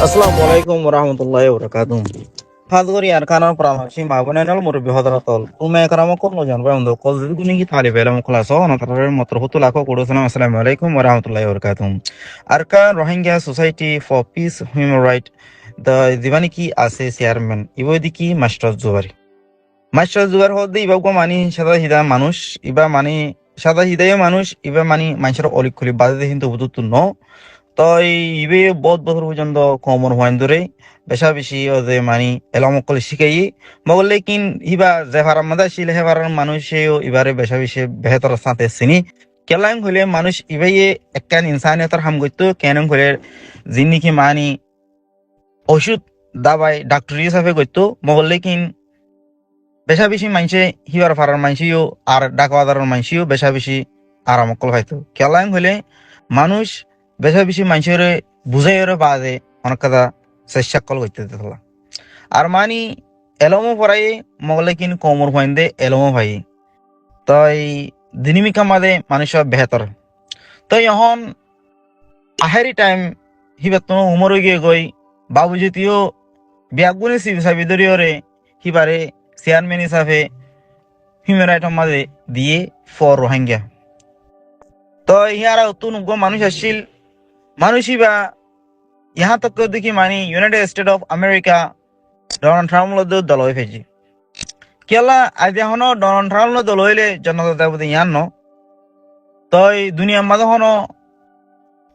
আসসালামু আলাইকুম ওরহামতুল্লাহি ওবরাকাতুহ। হাদগরি আরকানার প্রামাসি মাবনানাল মুরব্বি হযরাতল উম্মে کرام কোন জানবে অন্ধ কল গুনি কি তালিব ইলম খলাস অনতরের মত্র হতু লাখো কোডসালাম আসসালামু আলাইকুম ওরহামতুল্লাহি ওবরাকাতুহ। Arakan Rohingya society for peace human right দা দিবানি কি আছে চেয়ারম্যান ইবদি কি মাস্টার জুবার হদে ইবাগো মানি সাদা হিদা মানুষ ইবা মানি সাদা হিদায় মানুষ ইবা মানি মানুষের অলিক খুলি বাজে কিন্তু বুতুত ন তই ইবে বহুত বছর পর্যন্ত কমর হওয়ান ধরে বেশা বেশি যে মানি এলামকল শিখাই মগল লেকিন ইবা যে ভাড়ার মাদা ছিল হে ভাড়ার মানুষেও ইবারে বেশা বেশি বেহতর সাথে চিনি কেলাং হইলে মানুষ ইবাই একখান ইনসানিয়তর হাম করতো কেন হইলে যিনি মানি ওষুধ দাবাই ডাক্তার হিসাবে করতো মগল লেকিন বেশা বেশি মানুষে হিবার ভাড়ার মানুষও আর ডাকওয়াদারের মানুষও বেশা বেশি আরামকল হয়তো কেলাং হইলে মানুষ বেশা বেশি মানুষের বুঝাইয়ের বাদে অনেক কথা চেষ্টা কল করতে থাকলা আর মানি এলমো পড়াই মগলে কিন কমর হইন্দে এলমো ভাই তাই দিনিমিকা মাদে মানুষের বেহতর তো এখন আহেরি টাইম হিবাত উমর গিয়ে গই বাবু যদিও বিয়াগুনি সাবিদরিয়রে হিবারে চেয়ারম্যান হিসাবে হিউম্যান রাইট মাদে দিয়ে ফর রোহিঙ্গা তো ইহারা নতুন মানুষ আসছিল মানুষই বা यहाँ तक देखी मानी united state of America Donald Trump लो दलोय फेजी केला आज हनो डोनाल्ड ट्रम्प लो दलोयले जनता देवते यान नो तो दुनिया मादो हनो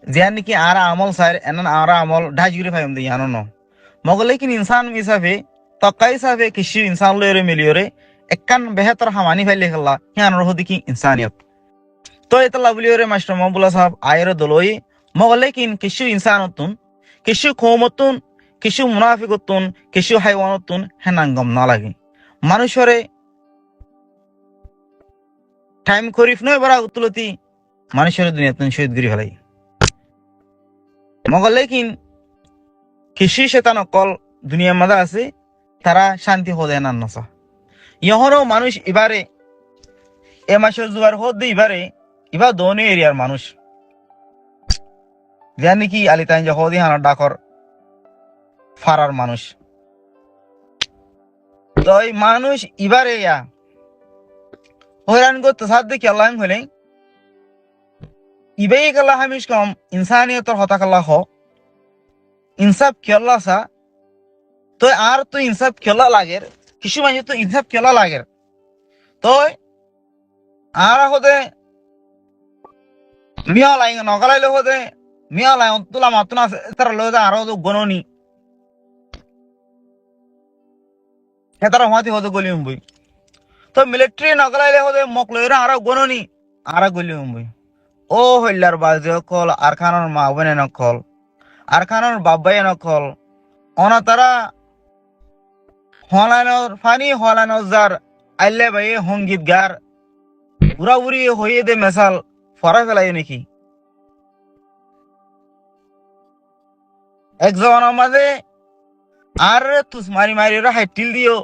जियान की आरा अमल सार एनन आरा अमल ढाजगिरी फाइम दे यानो नो मगर लेकिन इंसान हिसाबे तो कई हिसाबे किसी इंसान लोरे मिलियोरे एकन बेहतर हमानी फैले खला यान रहो देखी इंसानियत तो इतला बुलियोरे मास्टर मबुल्ला साहब आयरो दलोय मगर लेकिन किसी इंसान तुन কিছু কৌমতুন কিছু মুনাফিকতুন কিছু হাইওয়ানতুন হেনাঙ্গম না লাগে মানুষরে টাইম করিফ নয় বড় উতলতি মানুষরে দুনিয়াতুন শহীদ গরি হলাই মগল লেকিন কিছু শয়তান কল দুনিয়ার মধ্যে আছে তারা শান্তি হদে না নসা ইহরও মানুষ এবারে এ মাসের জুয়ার হদ এবারে ইবা দোনো এরিয়ার মানুষ জানি কি আলিতাইন যে হদি হানা ডাকর ফারার মানুষ তো এই মানুষ এবারে ইয়া হইরান করতে সাধ্য কেলাম হলে ইবেই গেলা হামিস কম ইনসানিয়তর হতাকাল্লা হ ইনসাফ কেলা সা তো আর তো ইনসাফ কেলা লাগের কিছু মানুষ তো ইনসাফ কেলা লাগের তো আর হদে মিয়া লাই নগালাইলে হদে মিয়া লাই তুলা মাতুনা তারা লদা আরো তো গণনি হেতারা হওয়াতে হতে গলি মুম্বই তো মিলিটারি নগলাইলে হতে মকলইরা আরো গণনি আরো গলি মুম্বই ও হইলার বাজে কল আরখানোর মা বনে নকল আরখানোর বাবাই নকল অনা তারা হলানোর ফানি হলানোর যার আইলে ভাই সঙ্গীত গার উড়াউড়ি হয়ে দে মেশাল ফরা ফেলাই নাকি এক জমানার মাঝে আর তুস মারি মারি হাইটিল দিও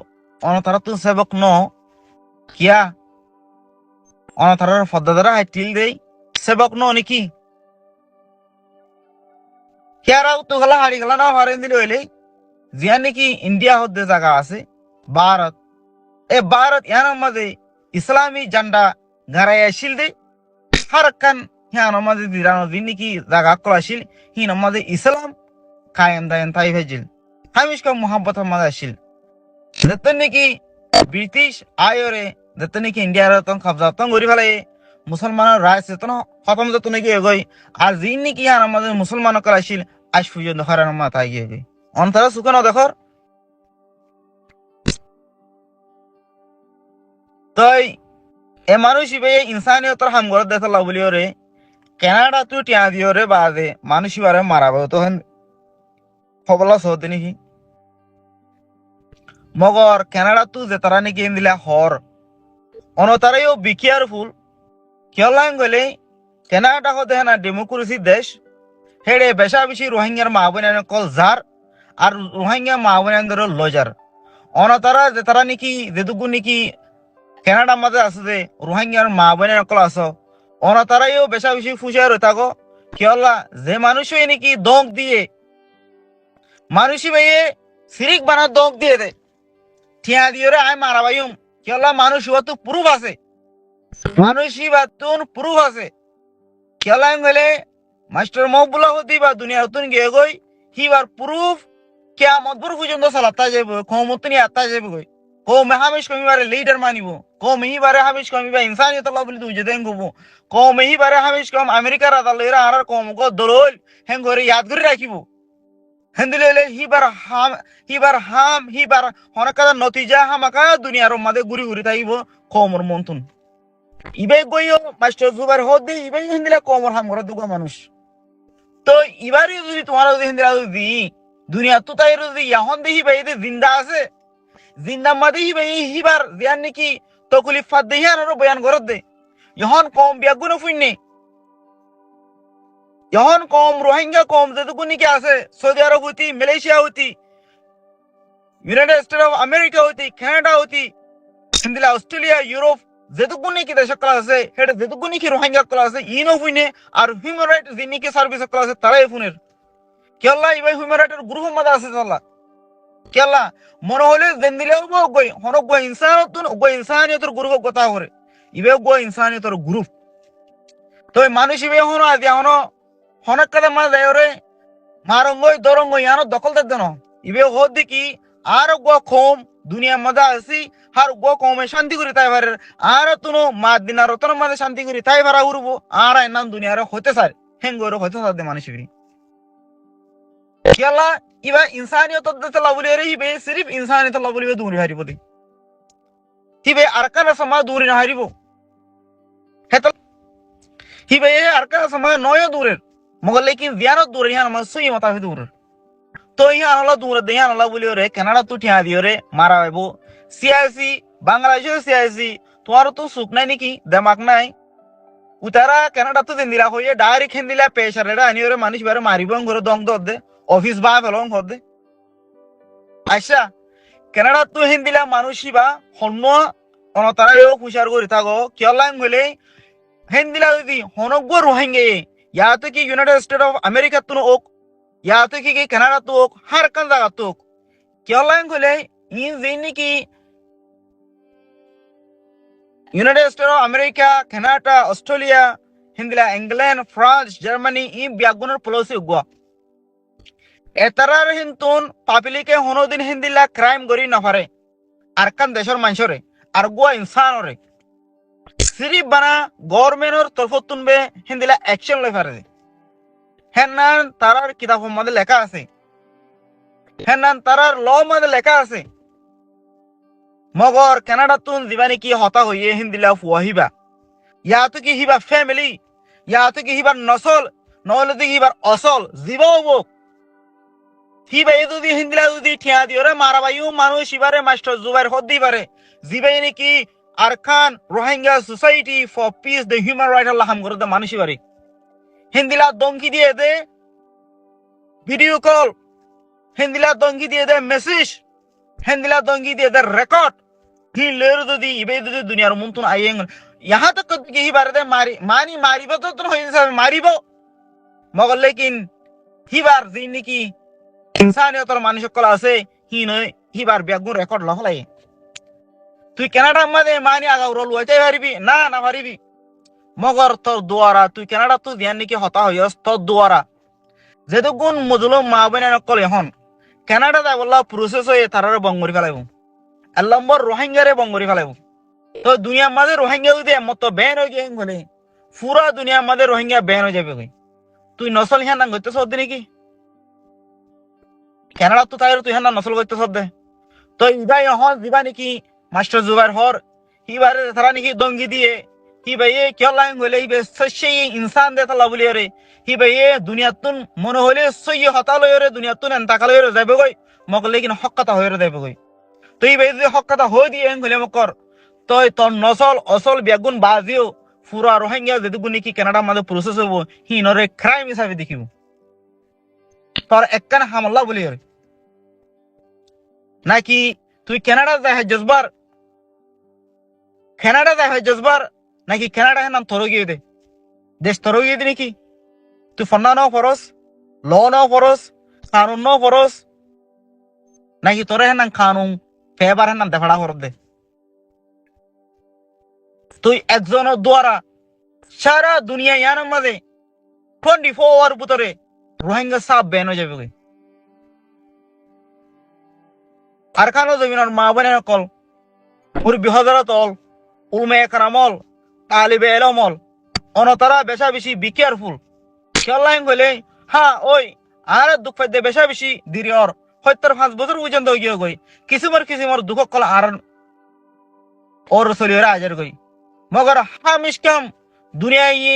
অনতারা তুই সেবক ন কিয়া অনতারার ফদ্দাদারা হাইটিল দেই সেবক ন নাকি কিয়ারাও তো গলা হারি গলা না হারেন দিল হইলে জিয়া নাকি ইন্ডিয়া হদ্দে জায়গা আছে ভারত এ ভারত ইয়ানোর মাঝে ইসলামী ঝান্ডা গাড়াই আসিল দে হার কান হিয়ানোর মাঝে দিরানো দিন নাকি জায়গা কল আসিল হিনোর মাঝে ইসলাম কায়েম দায়েন তাই ভেজিল হামিশ কা মোহাম্মত মাঝে আসিল যেতে নাকি ব্রিটিশ আয়রে যেতে নাকি ইন্ডিয়ার তং কবজা তং গরি ফেলে মুসলমানের রায় চেতন খতম যত নাকি এগোই আর যিন নাকি আর আমাদের মুসলমান কল আসিল আজ পর্যন্ত হারান মাথায় গিয়ে গই অন্তরা সুখানো দেখর তাই এ মানুষ ইবে ইনসানিয়তর হাম গর দেখলা বলিও রে কানাডা তুই টিয়া দিও রে বাদে মানুষ ইবারে মারাবো তখন খবলা সহতে নাকি মগর কানাডা তু যে তারা নাকি দিলে হর অনতারাইও বি কেয়ারফুল কেলাং গলে কানাডা হতে না ডেমোক্রেসি দেশ হেড়ে বেশা বেশি রোহিঙ্গার মা বোনের কল জার আর রোহিঙ্গা মা বোনের লজার অনতারা যে তারা নাকি যেটুকু নাকি কানাডার মাঝে আছে যে রোহিঙ্গার মা বোনের কল আছো অনতারাইও বেশা বেশি ফুসে রয়ে থাকো কেলা যে মানুষই নাকি দম দিয়ে মানুষই ভাইয়ে সিরিক বানা দগ দিয়ে দেয় ঠিয়া দিয়ে রে আয় মারা ভাইম কেলা মানুষ তো প্রুফ আছে মানুষই বাতুন প্রুফ আছে কেলা গেলে মাস্টার মকবুলা হতি বা দুনিয়া হতুন গিয়ে গই হিবার প্রুফ কিয়ামত বড় পর্যন্ত সালাতা যাবে কমতনি আত্তা যাবে গই কম হামিশ কমিবারে লিডার মানিব কম হিবারে হামিশ কমিবা ইনসানিয়ত আল্লাহ বলি তুই যেতেন গব কম হিবারে হামিশ কম আমেরিকার আদালতের আর কম ক দলল হেন করে ইয়াদ করে রাখিব হেন্দিলে হিবার হনকাদা নতিজা হামাকা দুনিয়ার মাঝে ঘুরি ঘুরি থাকিব কমর মন্তুন ইবে গইও মাস্টার জুবার হদি ইবে হিন্দিলা কমর হাম করে দুগা মানুষ তো এবারে যদি তোমার যদি হিন্দিলা যদি দুনিয়া তো তাই যদি এখন দেখি ভাই জিন্দা আছে জিন্দা মাদি ভাই হিবার জিয়ান নাকি তকুলিফ ফাদ দেহি আর বয়ান করত দে এখন কম বিয়াগুন ফুইনে এখন কম রোহিঙ্গা কম যেটুকু নাকি আছে সৌদি আরব হতি মালয়েশিয়া হতি ইউনাইটেড স্টেট অফ আমেরিকা হতি কানাডা হতি হিন্দিলা অস্ট্রেলিয়া ইউরোপ যেটুকু নাকি দেশ কলা আছে সেটা যেটুকু নাকি রোহিঙ্গা কলা আছে ইনো ফুইনে আর হিউম্যান রাইট যিনি সার্ভিস কলা আছে তারাই ফুনের কেলা ইবাই হিউম্যান রাইটের গ্রুপ মাদা আছে চলা কেলা মনে হলে জেন্দিলেও গই হনক গো ইনসানতুন গো ইনসানিয়তের গ্রুপ কথা করে ইবে গো ইনসানিয়তের গ্রুপ তো মানুষ ইবে হনো আদি হনো হনক কাদা মা যায় রে মারঙ্গই দরঙ্গই ইয়ানো দখল দেন ইবে হদি কি আর গো কম দুনিয়া মজা আসি আর গো কমে শান্তি করি তাই পারে আর তুনো মা দিনা রতন মাঝে শান্তি করি তাই ভাড়া উড়বো আর নাম দুনিয়ার হতে সার হেঙ্গর হতে সার দে মানুষ কেলা ইবা ইনসানিয়ত দতলা বলি রে হিবে সিরিফ ইনসানিয়ত লা বলি দূরি হারিব দি হিবে আরকানা সমা দূরি না হারিব হেত হিবে আরকানা সমা নয় দূরের মগর লেকিন জিয়ানত দূরে ইয়ান মা সুই মাতা হে দূরের তো ইয়ান আল্লাহ দূরে দে ইয়ান আল্লাহ বলি রে কানাডা তু ঠিয়া দিও রে মারা হইবো সিআইসি বাংলাদেশের সিআইসি তোমার তো সুখ নাই নাকি দেমাক নাই উতারা কানাডা তো দিলা হইয়ে ডাইরেক্ট হেন্দিলা পেশার রে আনিও রে মানুষ বারে মারিব ঘরে দং দে অফিস বা ফেলং হদে আচ্ছা কানাডা তো হিন্দিলা মানুষই বা হন্য অনতারাও খুশার করে থাকো কিয়লাং হলে হিন্দিলা যদি হনগ্য রোহিঙ্গে ইয়াতে কি ইউনাইটেড স্টেট অফ আমেরিকা তো ওক ইয়াতে কি কানাডা তো ওক হার কান জায়গা তো কিয়লাং হলে ইন যেনি কি united state of America Canada Australia হিন্দিলা ইংল্যান্ড ফ্রান্স জার্মানি ই বিয়াগুনের পলিসি উগা এতারার হিন্তুন পাবলিকে হনদিন হিন্দিলা ক্রাইম করি নফারে আর কান দেশের মানুষরে আর গুয়া ইনসানরে সিরিফ বানা গভর্নমেন্টর তরফতুন বে হিন্দিলা অ্যাকশন লই পারে হেনান তারার কিতাব মধ্যে লেখা আছে হেনান তারার ল মধ্যে লেখা আছে মগর কানাডা তুন জীবানি কি হতা হইয়ে হিন্দিলা ফুয়াহিবা ইয়াতো কি হিবা ফ্যামিলি ইয়াতো কি হিবার নসল নহলে কি হিবার অসল জীবাও হিবা যদি হিন্দিলা যদি ঠিয়া দিও রে মারা বাইও মানুষ ইবারে মাস্টার জুবাইর হদ্দি পারে জিবাই নাকি Arakan Rohingya society for peace the human right আল্লাহ হাম করে দে মানুষ ইবারে হিন্দিলা দঙ্কি দিয়ে দে ভিডিও কল হিন্দিলা দঙ্কি দিয়ে দে মেসেজ হিন্দিলা দঙ্কি দিয়ে দে রেকর্ড হি লের যদি ইবে যদি দুনিয়ার মন্তুন আইয়েন ইহা তক কি হিবারে দে মারিব তো হইছে মারিব মগর লেকিন হিবার জিন নাকি ইনসানিয়তর মানুষ সকল আছে হি নয় হিবার বেগুন রেকর্ড লহলাই তুই কানাডার মাঝে মানি আগা রোল হইতে পারিবি না না পারিবি মগর তোর দুয়ারা তুই কানাডা তুই ধ্যান নাকি হতা হইস তোর দুয়ারা যেহেতু গুণ মজুলম মা বোন নকল এখন কানাডা যাই বললা প্রসেস হয়ে তারারে বঙ্গরি ফেলাইব এক নম্বর রোহিঙ্গারে বঙ্গরি ফেলাইব তো দুনিয়ার মাঝে রোহিঙ্গা যদি মত ব্যান হয়ে গিয়ে বলে পুরা দুনিয়ার মাঝে রোহিঙ্গা ব্যান হয়ে যাবে তুই নসল হ্যাঁ না গইতে সর্দি নাকি কানাডা তো তাই তুই হ্যাঁ না নসল গইতে সর্দে তো ইবাই এখন দিবা নাকি মাস্টার জুবাইর হর হিবারে তারা নাকি দঙ্গি দিয়ে হিবাই কিয় লাইন হইলে হিবে সেই ইনসান দে তালা বলি রে হিবাই দুনিয়াতুন মনে হইলে সই হতা লই রে দুনিয়াতুন এন্তাকা লই যাবে গই মকলে কিনা হক কথা হয়ে যাবে গই তো হিবাই যদি হক কথা হয়ে দিয়ে হইলে মকর তো তোর নসল অসল বেগুন বাজিও পুরা রোহিঙ্গা যেটুকু নাকি কানাডার মাঝে প্রসেস হবো হি নরে ক্রাইম হিসাবে দেখিব তোর একখান হামলা বলি রে নাকি তুই কানাডা যায় জজবার কানাডা যায় জজবার নাকি কানাডা নাম থরগিয়ে দে দেশ থরগিয়ে দে নাকি তুই ফন্না নাও ফরস ল নাও ফরস কানুন নাও ফরস নাকি তোরে হেনাং খানুম ফেবার হেনাং দেফাড়া করত দে তুই একজনের দ্বারা সারা দুনিয়া ইয়ানোর মাঝে 24 ভিতরে রোহিঙ্গা সাপ ব্যান হয়ে যাবে আর খানো জমিনের মা বোনের কল মুরব্বী হজরত অল উলমে একরামল তালিবে এলমল অনতারা বেশা বেশি বি কেয়ারফুল খেয়াল গলে হ্যাঁ ওই আর দুঃখ পাইতে বেশা বেশি দিরি ওর 75 বছর পর্যন্ত গিয়ে গই কিসিমর দুঃখ কল আর ওর চলিয়ে আজের গই মগর হামিশকাম দুনিয়া ই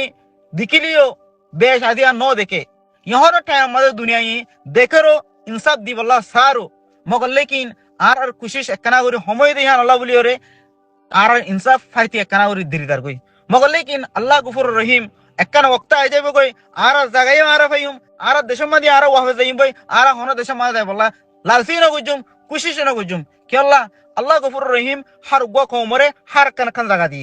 দিকিলিও বেশ আদিয়া ন দেখে ইহর টাইম আমাদের দুনিয়া ই দেখেরও ইনসাফ দি বল্লা সারো মগর লেকিন আর কুশিস একখানা করে সময় দিয়ে আল্লাহ বলি ওরে আর ইনসাফ ফাইতি একখানা করে দিরিদার গই মগর লেকিন আল্লাহ গুফুর রহিম একখানা ওক্তা আই যাবে গই আর জাগাই আর ফাইম আর দেশের মাঝে আর ওয়াহে যাইম বই আর হন দেশের মাঝে যাই বল্লা লালফি না গুজুম কুশিস না গুজুম কি আল্লাহ গুফুর রহিম হার গো কমরে হার কান জাগা দি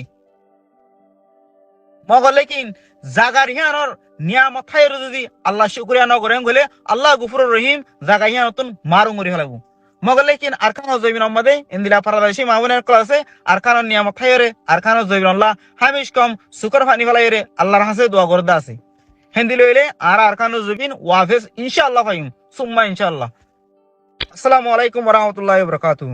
মগর লেকিন জাগার হিয়ানোর নিয়ামত খাই যদি আল্লাহ শুকরিয়া নগরেন গলে আল্লাহ গুফুর রহিম জাগা হিয়া নতুন মারুঙ্গরি হলাগু মগর লেকিন আরকান জৈবিন আমাদে ইন্দিলা পারাদাসি মামুনের ক্লাসে আরকান নিয়ামত খাইরে আরকান জৈবিন আল্লাহ হামিশ কম সুকর ফানি ফলাইরে আল্লাহর হাসে দোয়া করদা আছে হেন্দি লইলে আর আরকান জৈবিন ওয়াফেজ ইনশাআল্লাহ ফাইম সুম্মা ইনশাআল্লাহ আসসালামু আলাইকুম ওয়া রাহমাতুল্লাহি ওয়া বারাকাতুহু